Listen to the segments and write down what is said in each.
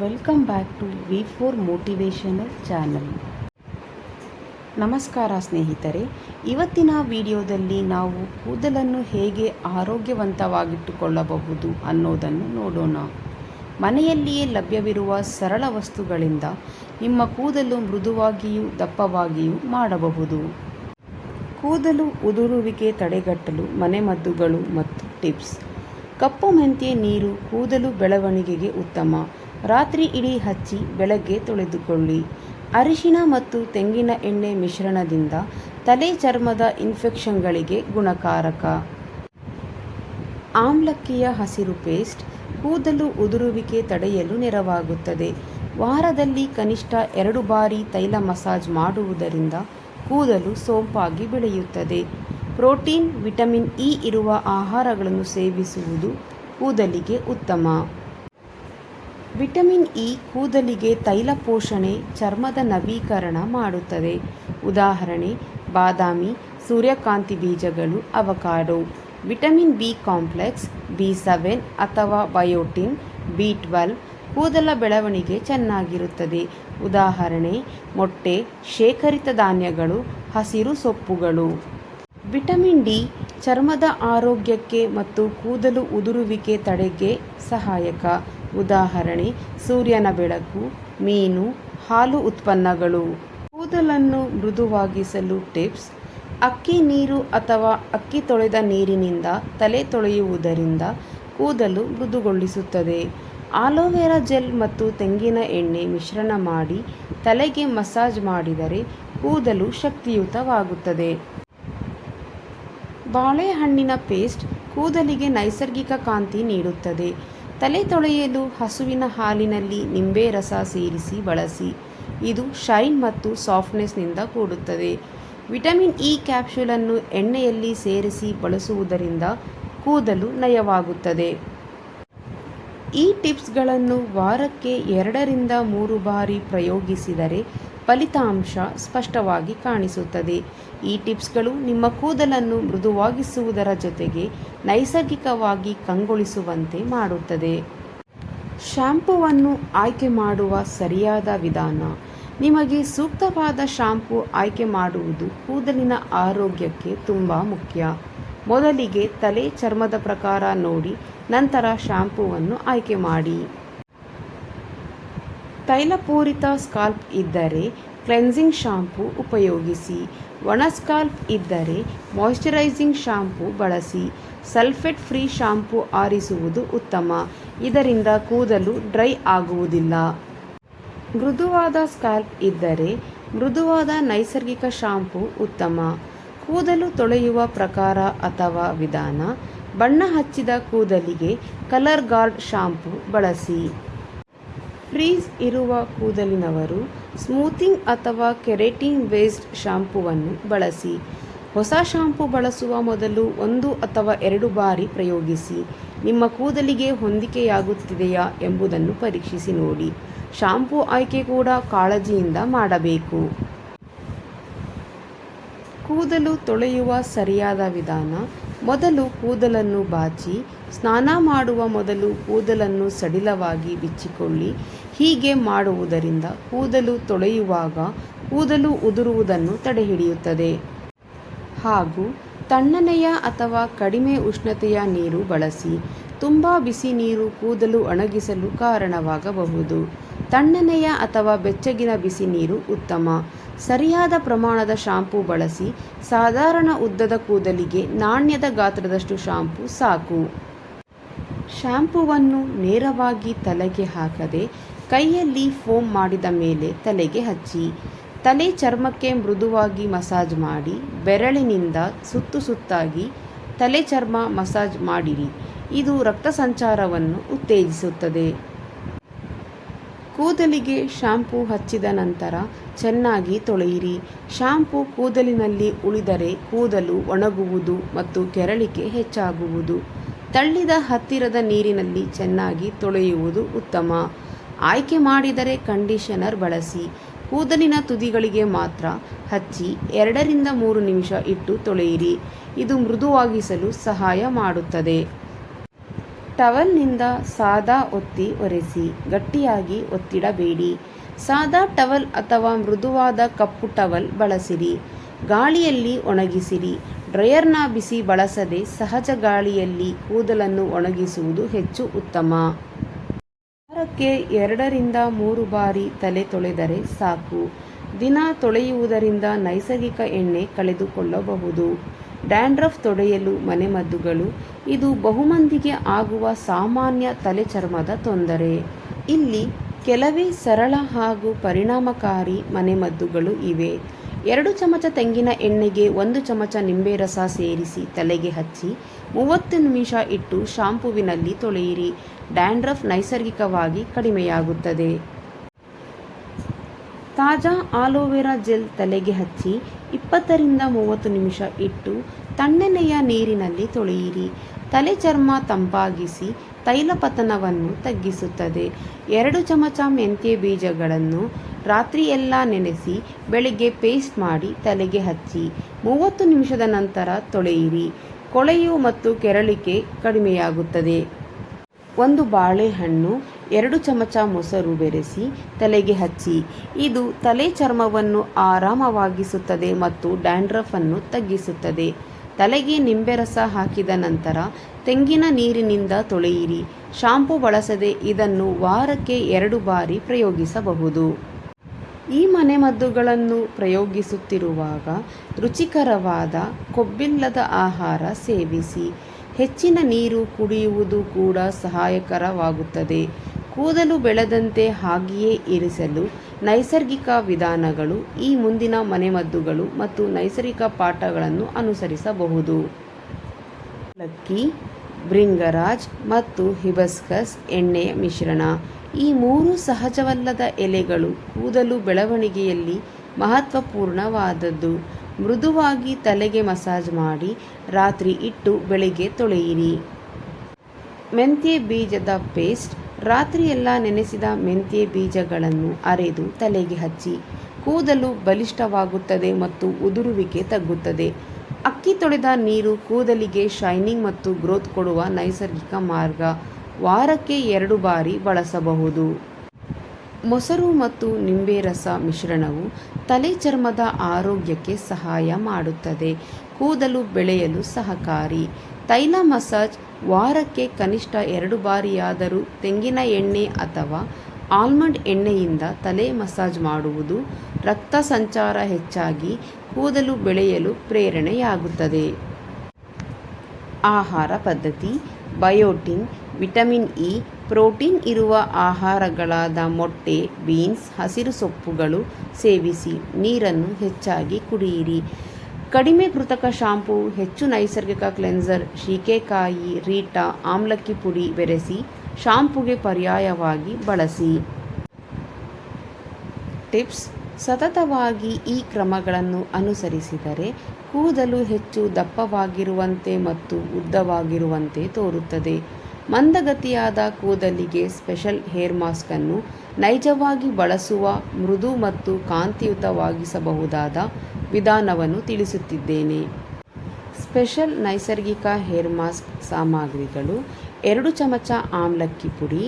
Welcome back to V4 motivational channel. ನಮಸ್ಕಾರ ಸ್ನೇಹಿತರೆ, ಇವತ್ತಿನ ವಿಡಿಯೋದಲ್ಲಿ ನಾವು ಕೂದಲನ್ನು ಹೇಗೆ ಆರೋಗ್ಯವಂತವಾಗಿಟ್ಟುಕೊಳ್ಳಬಹುದು ಅನ್ನೋದನ್ನು ನೋಡೋಣ. ಮನೆಯಲ್ಲಿಯೇ ಲಭ್ಯವಿರುವ ಸರಳ ವಸ್ತುಗಳಿಂದ ನಿಮ್ಮ ಕೂದಲು ಮೃದುವಾಗಿಯೂ ದಪ್ಪವಾಗಿಯೂ ಮಾಡಬಹುದು. ಕೂದಲು ಉದುರುವಿಕೆ ತಡೆಗಟ್ಟಲು ಮನೆಮದ್ದುಗಳು ಮತ್ತು ಟಿಪ್ಸ್. ಕಪ್ಪು ಮೆಂತ್ಯೆ ನೀರು ಕೂದಲು ಬೆಳವಣಿಗೆಗೆ ಉತ್ತಮ. ರಾತ್ರಿ ಇಡೀ ಹಚ್ಚಿ ಬೆಳಗ್ಗೆ ತೊಳೆದುಕೊಳ್ಳಿ. ಅರಿಶಿನ ಮತ್ತು ತೆಂಗಿನ ಎಣ್ಣೆ ಮಿಶ್ರಣದಿಂದ ತಲೆ ಚರ್ಮದ ಇನ್ಫೆಕ್ಷನ್ಗಳಿಗೆ ಗುಣಕಾರಕ. ಆಮ್ಲಕ್ಕಿಯ ಹಸಿರು ಪೇಸ್ಟ್ ಕೂದಲು ಉದುರುವಿಕೆ ತಡೆಯಲು ನೆರವಾಗುತ್ತದೆ. ವಾರದಲ್ಲಿ ಕನಿಷ್ಠ 2 ಬಾರಿ ತೈಲ ಮಸಾಜ್ ಮಾಡುವುದರಿಂದ ಕೂದಲು ಸೊಂಪಾಗಿ ಬೆಳೆಯುತ್ತದೆ. ಪ್ರೋಟೀನ್, ವಿಟಮಿನ್ ಇ ಇರುವ ಆಹಾರಗಳನ್ನು ಸೇವಿಸುವುದು ಕೂದಲಿಗೆ ಉತ್ತಮ. ವಿಟಮಿನ್ ಇ ಕೂದಲಿಗೆ ತೈಲ ಪೋಷಣೆ, ಚರ್ಮದ ನವೀಕರಣ ಮಾಡುತ್ತದೆ. ಉದಾಹರಣೆ: ಬಾದಾಮಿ, ಸೂರ್ಯಕಾಂತಿ ಬೀಜಗಳು, avocado. Vitamin B complex, B7 ಅಥವಾ ಬಯೋಟಿನ್, B12 ಕೂದಲ ಬೆಳವಣಿಗೆ ಚೆನ್ನಾಗಿರುತ್ತದೆ. ಉದಾಹರಣೆ: ಮೊಟ್ಟೆ, ಶೇಖರಿತ ಧಾನ್ಯಗಳು, ಹಸಿರು ಸೊಪ್ಪುಗಳು. ವಿಟಮಿನ್ ಡಿ ಚರ್ಮದ ಆರೋಗ್ಯಕ್ಕೆ ಮತ್ತು ಕೂದಲು ಉದುರುವಿಕೆ ತಡೆಗೆ ಸಹಾಯಕ. ಉದಾಹರಣೆ: ಸೂರ್ಯನ ಬೆಳಕು, ಮೀನು, ಹಾಲು ಉತ್ಪನ್ನಗಳು. ಕೂದಲನ್ನು ಮೃದುವಾಗಿಸಲು ಟಿಪ್ಸ್. ಅಕ್ಕಿ ನೀರು ಅಥವಾ ಅಕ್ಕಿ ತೊಳೆದ ನೀರಿನಿಂದ ತಲೆ ತೊಳೆಯುವುದರಿಂದ ಕೂದಲು ಮೃದುಗೊಳಿಸುತ್ತದೆ. ಆಲೋವೆರಾ ಜೆಲ್ ಮತ್ತು ತೆಂಗಿನ ಎಣ್ಣೆ ಮಿಶ್ರಣ ಮಾಡಿ ತಲೆಗೆ ಮಸಾಜ್ ಮಾಡಿದರೆ ಕೂದಲು ಶಕ್ತಿಯುತವಾಗುತ್ತದೆ. ಬಾಳೆಹಣ್ಣಿನ ಪೇಸ್ಟ್ ಕೂದಲಿಗೆ ನೈಸರ್ಗಿಕ ಕಾಂತಿ ನೀಡುತ್ತದೆ. ತಲೆ ತೊಳೆಯಲು ಹಸುವಿನ ಹಾಲಿನಲ್ಲಿ ನಿಂಬೆ ರಸ ಸೇರಿಸಿ ಬಳಸಿ. ಇದು ಶೈನ್ ಮತ್ತು ಸಾಫ್ಟ್ನೆಸ್ನಿಂದ ಕೂಡುತ್ತದೆ. ವಿಟಮಿನ್ ಇ ಕ್ಯಾಪ್ಸೂಲನ್ನು ಎಣ್ಣೆಯಲ್ಲಿ ಸೇರಿಸಿ ಬಳಸುವುದರಿಂದ ಕೂದಲು ನಯವಾಗುತ್ತದೆ. ಈ ಟಿಪ್ಸ್ಗಳನ್ನು ವಾರಕ್ಕೆ 2 ರಿಂದ 3 ಬಾರಿ ಪ್ರಯೋಗಿಸಿದರೆ ಫಲಿತಾಂಶ ಸ್ಪಷ್ಟವಾಗಿ ಕಾಣಿಸುತ್ತದೆ. ಈ ಟಿಪ್ಸ್ಗಳು ನಿಮ್ಮ ಕೂದಲನ್ನು ಮೃದುವಾಗಿಸುವುದರ ಜೊತೆಗೆ ನೈಸರ್ಗಿಕವಾಗಿ ಕಂಗೊಳಿಸುವಂತೆ ಮಾಡುತ್ತದೆ. ಶ್ಯಾಂಪೂವನ್ನು ಆಯ್ಕೆ ಮಾಡುವ ಸರಿಯಾದ ವಿಧಾನ. ನಿಮಗೆ ಸೂಕ್ತವಾದ ಶ್ಯಾಂಪೂ ಆಯ್ಕೆ ಮಾಡುವುದು ಕೂದಲಿನ ಆರೋಗ್ಯಕ್ಕೆ ತುಂಬ ಮುಖ್ಯ. ಮೊದಲಿಗೆ ತಲೆ ಚರ್ಮದ ಪ್ರಕಾರ ನೋಡಿ ನಂತರ ಶ್ಯಾಂಪೂವನ್ನು ಆಯ್ಕೆ ಮಾಡಿ. ತೈಲಪೂರಿತ ಸ್ಕಾಲ್ಪ್ ಇದ್ದರೆ ಕ್ಲೆನ್ಸಿಂಗ್ ಶಾಂಪೂ ಉಪಯೋಗಿಸಿ. ಒಣ ಸ್ಕಾಲ್ಪ್ ಇದ್ದರೆ ಮಾಯಿಶ್ಚರೈಸಿಂಗ್ ಶಾಂಪೂ ಬಳಸಿ. ಸಲ್ಫೇಟ್ ಫ್ರೀ ಶಾಂಪೂ ಆರಿಸುವುದು ಉತ್ತಮ. ಇದರಿಂದ ಕೂದಲು ಡ್ರೈ ಆಗುವುದಿಲ್ಲ. ಮೃದುವಾದ ಸ್ಕಾಲ್ಪ್ ಇದ್ದರೆ ಮೃದುವಾದ ನೈಸರ್ಗಿಕ ಶಾಂಪೂ ಉತ್ತಮ. ಕೂದಲು ತೊಳೆಯುವ ಪ್ರಕಾರ ಅಥವಾ ವಿಧಾನ. ಬಣ್ಣ ಹಚ್ಚಿದ ಕೂದಲಿಗೆ ಕಲರ್ ಗಾರ್ಡ್ ಶಾಂಪೂ ಬಳಸಿ. ಫ್ರೀಸ್ ಇರುವ ಕೂದಲಿನವರು ಸ್ಮೂತಿಂಗ್ ಅಥವಾ ಕೆರಾಟಿನ್ ಬೇಸ್ಡ್ ಶಾಂಪೂವನ್ನು ಬಳಸಿ. ಹೊಸ ಶಾಂಪೂ ಬಳಸುವ ಮೊದಲು 1 ಅಥವಾ 2 ಬಾರಿ ಪ್ರಯೋಗಿಸಿ. ನಿಮ್ಮ ಕೂದಲಿಗೆ ಹೊಂದಿಕೆಯಾಗುತ್ತಿದೆಯಾ ಎಂಬುದನ್ನು ಪರೀಕ್ಷಿಸಿ ನೋಡಿ. ಶಾಂಪೂ ಆಯ್ಕೆ ಕೂಡ ಕಾಳಜಿಯಿಂದ ಮಾಡಬೇಕು. ಕೂದಲು ತೊಳೆಯುವ ಸರಿಯಾದ ವಿಧಾನ. ಮೊದಲು ಕೂದಲನ್ನು ಬಾಚಿ. ಸ್ನಾನ ಮಾಡುವ ಮೊದಲು ಕೂದಲನ್ನು ಸಡಿಲವಾಗಿ ಬಿಚ್ಚಿಕೊಳ್ಳಿ. ಹೀಗೆ ಮಾಡುವುದರಿಂದ ಕೂದಲು ತೊಳೆಯುವಾಗ ಕೂದಲು ಉದುರುವುದನ್ನು ತಡೆಹಿಡಿಯುತ್ತದೆ. ಹಾಗೂ ತಣ್ಣನೆಯ ಅಥವಾ ಕಡಿಮೆ ಉಷ್ಣತೆಯ ನೀರು ಬಳಸಿ. ತುಂಬ ಬಿಸಿ ನೀರು ಕೂದಲು ಒಣಗಿಸಲು ಕಾರಣವಾಗಬಹುದು. ತಣ್ಣನೆಯ ಅಥವಾ ಬೆಚ್ಚಗಿನ ಬಿಸಿ ನೀರು ಉತ್ತಮ. ಸರಿಯಾದ ಪ್ರಮಾಣದ ಶಾಂಪೂ ಬಳಸಿ. ಸಾಧಾರಣ ಉದ್ದದ ಕೂದಲಿಗೆ ನಾಣ್ಯದ ಗಾತ್ರದಷ್ಟು ಶಾಂಪೂ ಸಾಕು. ಶಾಂಪೂವನ್ನು ನೇರವಾಗಿ ತಲೆಗೆ ಹಾಕದೆ ಕೈಯಲ್ಲಿ ಫೋಮ್ ಮಾಡಿದ ಮೇಲೆ ತಲೆಗೆ ಹಚ್ಚಿ. ತಲೆ ಚರ್ಮಕ್ಕೆ ಮೃದುವಾಗಿ ಮಸಾಜ್ ಮಾಡಿ. ಬೆರಳಿನಿಂದ ಸುತ್ತಾಗಿ ತಲೆ ಚರ್ಮ ಮಸಾಜ್ ಮಾಡಿರಿ. ಇದು ರಕ್ತ ಸಂಚಾರವನ್ನು ಉತ್ತೇಜಿಸುತ್ತದೆ. ಕೂದಲಿಗೆ ಶಾಂಪೂ ಹಚ್ಚಿದ ನಂತರ ಚೆನ್ನಾಗಿ ತೊಳೆಯಿರಿ. ಶಾಂಪೂ ಕೂದಲಿನಲ್ಲಿ ಉಳಿದರೆ ಕೂದಲು ಒಣಗುವುದು ಮತ್ತು ಕೆರಳಿಕೆ ಹೆಚ್ಚಾಗುವುದು. ತಳ್ಳಿದ ಹತ್ತಿರದ ನೀರಿನಲ್ಲಿ ಚೆನ್ನಾಗಿ ತೊಳೆಯುವುದು ಉತ್ತಮ. ಆಯ್ಕೆ ಮಾಡಿದರೆ ಕಂಡೀಷನರ್ ಬಳಸಿ. ಕೂದಲಿನ ತುದಿಗಳಿಗೆ ಮಾತ್ರ ಹಚ್ಚಿ 2 ರಿಂದ 3 ನಿಮಿಷ ಇಟ್ಟು ತೊಳೆಯಿರಿ. ಇದು ಮೃದುವಾಗಿಸಲು ಸಹಾಯ ಮಾಡುತ್ತದೆ. ಟವಲ್ನಿಂದ ಸಾದಾ ಒತ್ತಿ ಒರೆಸಿ, ಗಟ್ಟಿಯಾಗಿ ಒತ್ತಿಡಬೇಡಿ. ಸಾದಾ ಟವಲ್ ಅಥವಾ ಮೃದುವಾದ ಕಪ್ಪು ಟವಲ್ ಬಳಸಿರಿ. ಗಾಳಿಯಲ್ಲಿ ಒಣಗಿಸಿರಿ. ಡ್ರೈಯರ್ನ ಬಿಸಿ ಬಳಸದೆ ಸಹಜ ಗಾಳಿಯಲ್ಲಿ ಕೂದಲನ್ನು ಒಣಗಿಸುವುದು ಹೆಚ್ಚು ಉತ್ತಮ. ವಾರಕ್ಕೆ 2 ರಿಂದ 3 ಬಾರಿ ತಲೆ ತೊಳೆದರೆ ಸಾಕು. ದಿನ ತೊಳೆಯುವುದರಿಂದ ನೈಸರ್ಗಿಕ ಎಣ್ಣೆ ಕಳೆದುಕೊಳ್ಳಬಹುದು. ಡ್ಯಾಂಡ್ರಫ್ ತೊಡೆಯಲು ಮನೆಮದ್ದುಗಳು. ಇದು ಬಹುಮಂದಿಗೆ ಆಗುವ ಸಾಮಾನ್ಯ ತಲೆ ಚರ್ಮದ ತೊಂದರೆ. ಇಲ್ಲಿ ಕೆಲವೇ ಸರಳ ಹಾಗೂ ಪರಿಣಾಮಕಾರಿ ಮನೆಮದ್ದುಗಳು ಇವೆ. 2 ಚಮಚ ತೆಂಗಿನ ಎಣ್ಣೆಗೆ 1 ಚಮಚ ನಿಂಬೆ ರಸ ಸೇರಿಸಿ ತಲೆಗೆ ಹಚ್ಚಿ 30 ನಿಮಿಷ ಇಟ್ಟು ಶಾಂಪುವಿನಲ್ಲಿ ತೊಳೆಯಿರಿ. ಡ್ಯಾಂಡ್ರಫ್ ನೈಸರ್ಗಿಕವಾಗಿ ಕಡಿಮೆಯಾಗುತ್ತದೆ. ತಾಜಾ ಆಲೋವೆರಾ ಜೆಲ್ ತಲೆಗೆ ಹಚ್ಚಿ 20 ರಿಂದ 30 ನಿಮಿಷ ಇಟ್ಟು ತಣ್ಣನೆಯ ನೀರಿನಲ್ಲಿ ತೊಳೆಯಿರಿ. ತಲೆ ಚರ್ಮ ತಂಪಾಗಿಸಿ ತೈಲಪತನವನ್ನು ತಗ್ಗಿಸುತ್ತದೆ. 2 ಚಮಚ ಮೆಂತ್ಯ ಬೀಜಗಳನ್ನು ರಾತ್ರಿಯೆಲ್ಲ ನೆನೆಸಿ ಬೆಳಿಗ್ಗೆ ಪೇಸ್ಟ್ ಮಾಡಿ ತಲೆಗೆ ಹಚ್ಚಿ 30 ನಿಮಿಷದ ನಂತರ ತೊಳೆಯಿರಿ. ಕೊಳೆಯು ಮತ್ತು ಕೆರಳಿಕೆ ಕಡಿಮೆಯಾಗುತ್ತದೆ. 1 ಬಾಳೆಹಣ್ಣು, 2 ಚಮಚ ಮೊಸರು ಬೆರೆಸಿ ತಲೆಗೆ ಹಚ್ಚಿ. ಇದು ತಲೆ ಚರ್ಮವನ್ನು ಆರಾಮವಾಗಿಸುತ್ತದೆ ಮತ್ತು ಡ್ಯಾಂಡ್ರಫ್ ಅನ್ನು ತಗ್ಗಿಸುತ್ತದೆ. ತಲೆಗೆ ನಿಂಬೆ ರಸ ಹಾಕಿದ ನಂತರ ತೆಂಗಿನ ನೀರಿನಿಂದ ತೊಳೆಯಿರಿ. ಶಾಂಪು ಬಳಸದೆ ಇದನ್ನು ವಾರಕ್ಕೆ 2 ಬಾರಿ ಪ್ರಯೋಗಿಸಬಹುದು. ಈ ಮನೆಮದ್ದುಗಳನ್ನು ಪ್ರಯೋಗಿಸುತ್ತಿರುವಾಗ ರುಚಿಕರವಾದ ಕೊಬ್ಬಿಲ್ಲದ ಆಹಾರ ಸೇವಿಸಿ. ಹೆಚ್ಚಿನ ನೀರು ಕುಡಿಯುವುದು ಕೂಡ ಸಹಾಯಕರವಾಗುತ್ತದೆ. ಕೂದಲು ಬೆಳೆದಂತೆ ಹಾಗೆಯೇ ಇರಿಸಲು ನೈಸರ್ಗಿಕ ವಿಧಾನಗಳು. ಈ ಮುಂದಿನ ಮನೆಮದ್ದುಗಳು ಮತ್ತು ನೈಸರ್ಗಿಕ ಪಾಠಗಳನ್ನು ಅನುಸರಿಸಬಹುದು. ಅವಲಕ್ಕಿ, ಭೃಂಗರಾಜ್ ಮತ್ತು ಹಿಬಿಸ್ಕಸ್ ಎಣ್ಣೆಯ ಮಿಶ್ರಣ. ಈ 3 ಸಹಜವಲ್ಲದ ಎಲೆಗಳು ಕೂದಲು ಬೆಳವಣಿಗೆಯಲ್ಲಿ ಮಹತ್ವಪೂರ್ಣವಾದದ್ದು. ಮೃದುವಾಗಿ ತಲೆಗೆ ಮಸಾಜ್ ಮಾಡಿ ರಾತ್ರಿ ಇಟ್ಟು ಬೆಳಿಗ್ಗೆ ತೊಳೆಯಿರಿ. ಮೆಂತ್ಯ ಬೀಜದ ಪೇಸ್ಟ್. ರಾತ್ರಿಯೆಲ್ಲ ನೆನೆಸಿದ ಮೆಂತ್ಯ ಬೀಜಗಳನ್ನು ಅರೆದು ತಲೆಗೆ ಹಚ್ಚಿ. ಕೂದಲು ಬಲಿಷ್ಠವಾಗುತ್ತದೆ ಮತ್ತು ಉದುರುವಿಕೆ ತಗ್ಗುತ್ತದೆ. ಅಕ್ಕಿ ತೊಳೆದ ನೀರು ಕೂದಲಿಗೆ ಶೈನಿಂಗ್ ಮತ್ತು ಗ್ರೋತ್ ಕೊಡುವ ನೈಸರ್ಗಿಕ ಮಾರ್ಗ. ವಾರಕ್ಕೆ 2 ಬಾರಿ ಬಳಸಬಹುದು. ಮೊಸರು ಮತ್ತು ನಿಂಬೆ ರಸ ಮಿಶ್ರಣವು ತಲೆ ಚರ್ಮದ ಆರೋಗ್ಯಕ್ಕೆ ಸಹಾಯ ಮಾಡುತ್ತದೆ. ಕೂದಲು ಬೆಳೆಯಲು ಸಹಕಾರಿ. ತೈಲ ಮಸಾಜ್. ವಾರಕ್ಕೆ ಕನಿಷ್ಠ 2 ಬಾರಿಯಾದರೂ ತೆಂಗಿನ ಎಣ್ಣೆ ಅಥವಾ ಆಲ್ಮಂಡ್ ಎಣ್ಣೆಯಿಂದ ತಲೆ ಮಸಾಜ್ ಮಾಡುವುದು ರಕ್ತ ಸಂಚಾರ ಹೆಚ್ಚಾಗಿ ಕೂದಲು ಬೆಳೆಯಲು ಪ್ರೇರಣೆಯಾಗುತ್ತದೆ. ಆಹಾರ ಪದ್ಧತಿ. ಬಯೋಟಿನ್, ವಿಟಮಿನ್ ಇ, ಪ್ರೋಟೀನ್ ಇರುವ ಆಹಾರಗಳಾದ ಮೊಟ್ಟೆ, ಬೀನ್ಸ್, ಹಸಿರು ಸೊಪ್ಪುಗಳು ಸೇವಿಸಿ. ನೀರನ್ನು ಹೆಚ್ಚಾಗಿ ಕುಡಿಯಿರಿ. ಕಡಿಮೆ ಕೃತಕ ಶಾಂಪೂ, ಹೆಚ್ಚು ನೈಸರ್ಗಿಕ ಕ್ಲೆನ್ಸರ್, ಶೀಗೆಕಾಯಿ, ರೀಟಾ, ಆಮ್ಲಕ್ಕಿ ಪುಡಿ ಬೆರೆಸಿ ಶಾಂಪೂಗೆ ಪರ್ಯಾಯವಾಗಿ ಬಳಸಿ. ಟಿಪ್ಸ್. ಸತತವಾಗಿ ಈ ಕ್ರಮಗಳನ್ನು ಅನುಸರಿಸಿದರೆ ಕೂದಲು ಹೆಚ್ಚು ದಪ್ಪವಾಗಿರುವಂತೆ ಮತ್ತು ಉದ್ದವಾಗಿರುವಂತೆ ತೋರುತ್ತದೆ. ಮಂದಗತಿಯಾದ ಕೂದಲಿಗೆ ಸ್ಪೆಷಲ್ ಹೇರ್ ಮಾಸ್ಕ್ ಅನ್ನು ನೈಜವಾಗಿ ಬಳಸುವ ಮೃದು ಮತ್ತು ಕಾಂತಿಯುತವಾಗಿಸಬಹುದಾದ ವಿಧಾನವನ್ನು ತಿಳಿಸುತ್ತಿದ್ದೇನೆ. ಸ್ಪೆಷಲ್ ನೈಸರ್ಗಿಕ ಹೇರ್ ಮಾಸ್ಕ್ ಸಾಮಗ್ರಿಗಳು: 2 ಚಮಚ ಆಮ್ಲಕ್ಕಿ ಪುಡಿ,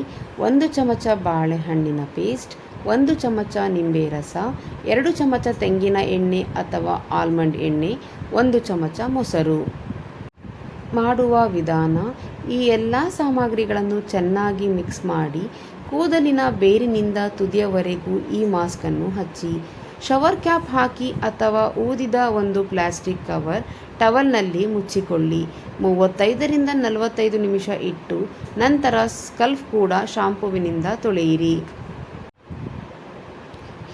1 ಚಮಚ ಬಾಳೆಹಣ್ಣಿನ ಪೇಸ್ಟ್, 1 ಚಮಚ ನಿಂಬೆ ರಸ, 2 ಚಮಚ ತೆಂಗಿನ ಎಣ್ಣೆ ಅಥವಾ ಆಲ್ಮಂಡ್ ಎಣ್ಣೆ, 1 ಚಮಚ ಮೊಸರು. ಮಾಡುವ ವಿಧಾನ: ಈ ಎಲ್ಲ ಸಾಮಗ್ರಿಗಳನ್ನು ಚೆನ್ನಾಗಿ ಮಿಕ್ಸ್ ಮಾಡಿ ಕೂದಲಿನ ಬೇರಿನಿಂದ ತುದಿಯವರೆಗೂ ಈ ಮಾಸ್ಕನ್ನು ಹಚ್ಚಿ. ಶವರ್ ಕ್ಯಾಪ್ ಹಾಕಿ ಅಥವಾ ಊದಿದ ಒಂದು ಪ್ಲಾಸ್ಟಿಕ್ ಕವರ್ ಟವಲ್ನಲ್ಲಿ ಮುಚ್ಚಿಕೊಳ್ಳಿ. 35 ರಿಂದ 45 ನಿಮಿಷ ಇಟ್ಟು ನಂತರ ಸ್ಕಲ್ಫ್ ಕೂಡ ಶಾಂಪುವಿನಿಂದ ತೊಳೆಯಿರಿ.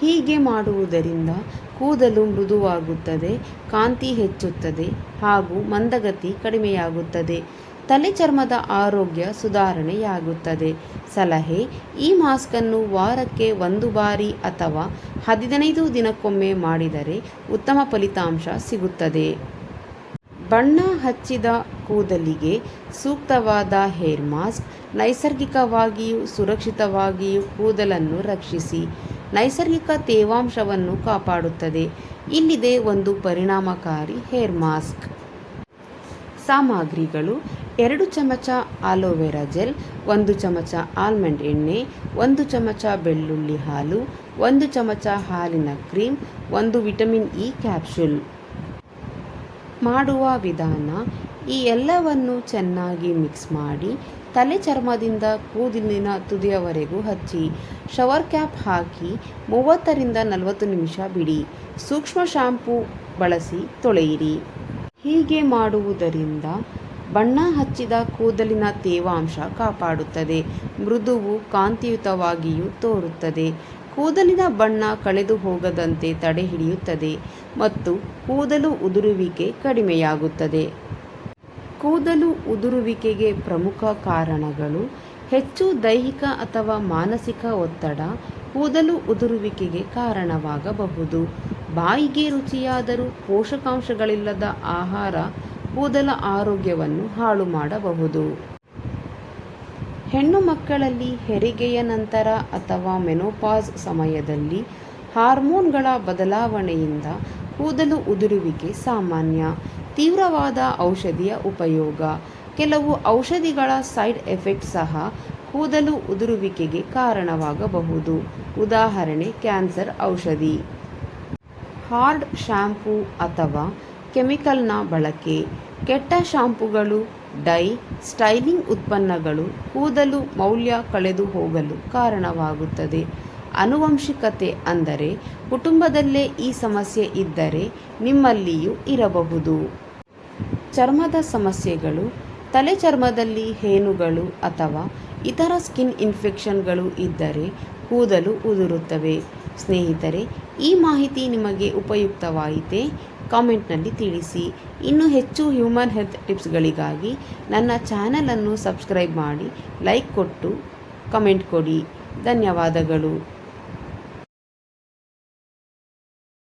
ಹೀಗೆ ಮಾಡುವುದರಿಂದ ಕೂದಲು ಮೃದುವಾಗುತ್ತದೆ, ಕಾಂತಿ ಹೆಚ್ಚುತ್ತದೆ ಹಾಗೂ ಮಂದಗತಿ ಕಡಿಮೆಯಾಗುತ್ತದೆ. ತಲೆ ಚರ್ಮದ ಆರೋಗ್ಯ ಸುಧಾರಣೆಯಾಗುತ್ತದೆ. ಸಲಹೆ: ಈ ಮಾಸ್ಕನ್ನು ವಾರಕ್ಕೆ 1 ಬಾರಿ ಅಥವಾ 15 ದಿನಕ್ಕೊಮ್ಮೆ ಮಾಡಿದರೆ ಉತ್ತಮ ಫಲಿತಾಂಶ ಸಿಗುತ್ತದೆ. ಬಣ್ಣ ಹಚ್ಚಿದ ಕೂದಲಿಗೆ ಸೂಕ್ತವಾದ ಹೇರ್ ಮಾಸ್ಕ್. ನೈಸರ್ಗಿಕವಾಗಿಯೂ ಸುರಕ್ಷಿತವಾಗಿಯೂ ಕೂದಲನ್ನು ರಕ್ಷಿಸಿ. ನೈಸರ್ಗಿಕ ತೇವಾಂಶವನ್ನು ಕಾಪಾಡುತ್ತದೆ. ಇಲ್ಲಿದೆ ಒಂದು ಪರಿಣಾಮಕಾರಿ ಹೇರ್ ಮಾಸ್ಕ್. ಸಾಮಗ್ರಿಗಳು: 2 ಚಮಚ ಆಲೋವೆರಾ ಜೆಲ್, 1 ಚಮಚ ಆಲ್ಮಂಡ್ ಎಣ್ಣೆ, 1 ಚಮಚ ಬೆಳ್ಳುಳ್ಳಿ ಹಾಲು, 1 ಚಮಚ ಹಾಲಿನ ಕ್ರೀಮ್, 1 ವಿಟಮಿನ್ ಇ ಕ್ಯಾಪ್ಸೂಲ್. ಮಾಡುವ ವಿಧಾನ: ಈ ಎಲ್ಲವನ್ನು ಚೆನ್ನಾಗಿ ಮಿಕ್ಸ್ ಮಾಡಿ ತಲೆ ಚರ್ಮದಿಂದ ಕೂದಲಿನ ತುದಿಯವರೆಗೂ ಹಚ್ಚಿ ಶವರ್ ಕ್ಯಾಪ್ ಹಾಕಿ 30 ರಿಂದ 40 ನಿಮಿಷ ಬಿಡಿ. ಸೂಕ್ಷ್ಮ ಶಾಂಪೂ ಬಳಸಿ ತೊಳೆಯಿರಿ. ಹೀಗೆ ಮಾಡುವುದರಿಂದ ಬಣ್ಣ ಹಚ್ಚಿದ ಕೂದಲಿನ ತೇವಾಂಶ ಕಾಪಾಡುತ್ತದೆ, ಮೃದುವು ಕಾಂತಿಯುತವಾಗಿಯೂ ತೋರುತ್ತದೆ, ಕೂದಲಿನ ಬಣ್ಣ ಕಳೆದು ಹೋಗದಂತೆ ತಡೆಹಿಡಿಯುತ್ತದೆ ಮತ್ತು ಕೂದಲು ಉದುರುವಿಕೆ ಕಡಿಮೆಯಾಗುತ್ತದೆ. ಕೂದಲು ಉದುರುವಿಕೆಗೆ ಪ್ರಮುಖ ಕಾರಣಗಳು: ಹೆಚ್ಚು ದೈಹಿಕ ಅಥವಾ ಮಾನಸಿಕ ಒತ್ತಡ ಕೂದಲು ಉದುರುವಿಕೆಗೆ ಕಾರಣವಾಗಬಹುದು. ಬಾಯಿಗೆ ರುಚಿಯಾದರೂ ಪೋಷಕಾಂಶಗಳಿಲ್ಲದ ಆಹಾರ ಕೂದಲ ಆರೋಗ್ಯವನ್ನು ಹಾಳು ಮಾಡಬಹುದು. ಹೆಣ್ಣು ಮಕ್ಕಳಲ್ಲಿ ಹೆರಿಗೆಯ ನಂತರ ಅಥವಾ ಮೆನೋಪಾಸ್ ಸಮಯದಲ್ಲಿ ಹಾರ್ಮೋನ್ಗಳ ಬದಲಾವಣೆಯಿಂದ ಕೂದಲು ಉದುರುವಿಕೆ ಸಾಮಾನ್ಯ. ತೀವ್ರವಾದ ಔಷಧಿಯ ಉಪಯೋಗ: ಕೆಲವು ಔಷಧಿಗಳ ಸೈಡ್ ಎಫೆಕ್ಟ್ ಸಹ ಕೂದಲು ಉದುರುವಿಕೆಗೆ ಕಾರಣವಾಗಬಹುದು. ಉದಾಹರಣೆ: ಕ್ಯಾನ್ಸರ್ ಔಷಧಿ. ಹಾರ್ಡ್ ಶಾಂಪೂ ಅಥವಾ ಕೆಮಿಕಲ್ನ ಬಳಕೆ: ಕೆಟ್ಟ ಶಾಂಪೂಗಳು, ಡೈ, ಸ್ಟೈಲಿಂಗ್ ಉತ್ಪನ್ನಗಳು ಕೂದಲು ಮೌಲ್ಯ ಕಳೆದು ಹೋಗಲು ಕಾರಣವಾಗುತ್ತದೆ. ಆನುವಂಶಿಕತೆ ಅಂದರೆ ಕುಟುಂಬದಲ್ಲೇ ಈ ಸಮಸ್ಯೆ ಇದ್ದರೆ ನಿಮ್ಮಲ್ಲಿಯೂ ಇರಬಹುದು. ಚರ್ಮದ ಸಮಸ್ಯೆಗಳು: ತಲೆ ಚರ್ಮದಲ್ಲಿ ಹೇನುಗಳು ಅಥವಾ ಇತರ ಸ್ಕಿನ್ ಇನ್ಫೆಕ್ಷನ್ಗಳು ಇದ್ದರೆ ಕೂದಲು ಉದುರುತ್ತವೆ. ಸ್ನೇಹಿತರೆ, ಈ ಮಾಹಿತಿ ನಿಮಗೆ ಉಪಯುಕ್ತವಾಯಿತೇ? ಕಾಮೆಂಟ್ನಲ್ಲಿ ತಿಳಿಸಿ. ಇನ್ನೂ ಹೆಚ್ಚು ಹ್ಯೂಮನ್ ಹೆಲ್ತ್ ಟಿಪ್ಸ್ಗಳಿಗಾಗಿ ನನ್ನ ಚಾನಲನ್ನು ಸಬ್ಸ್ಕ್ರೈಬ್ ಮಾಡಿ, ಲೈಕ್ ಕೊಟ್ಟು ಕಮೆಂಟ್ ಕೊಡಿ. ಧನ್ಯವಾದಗಳು.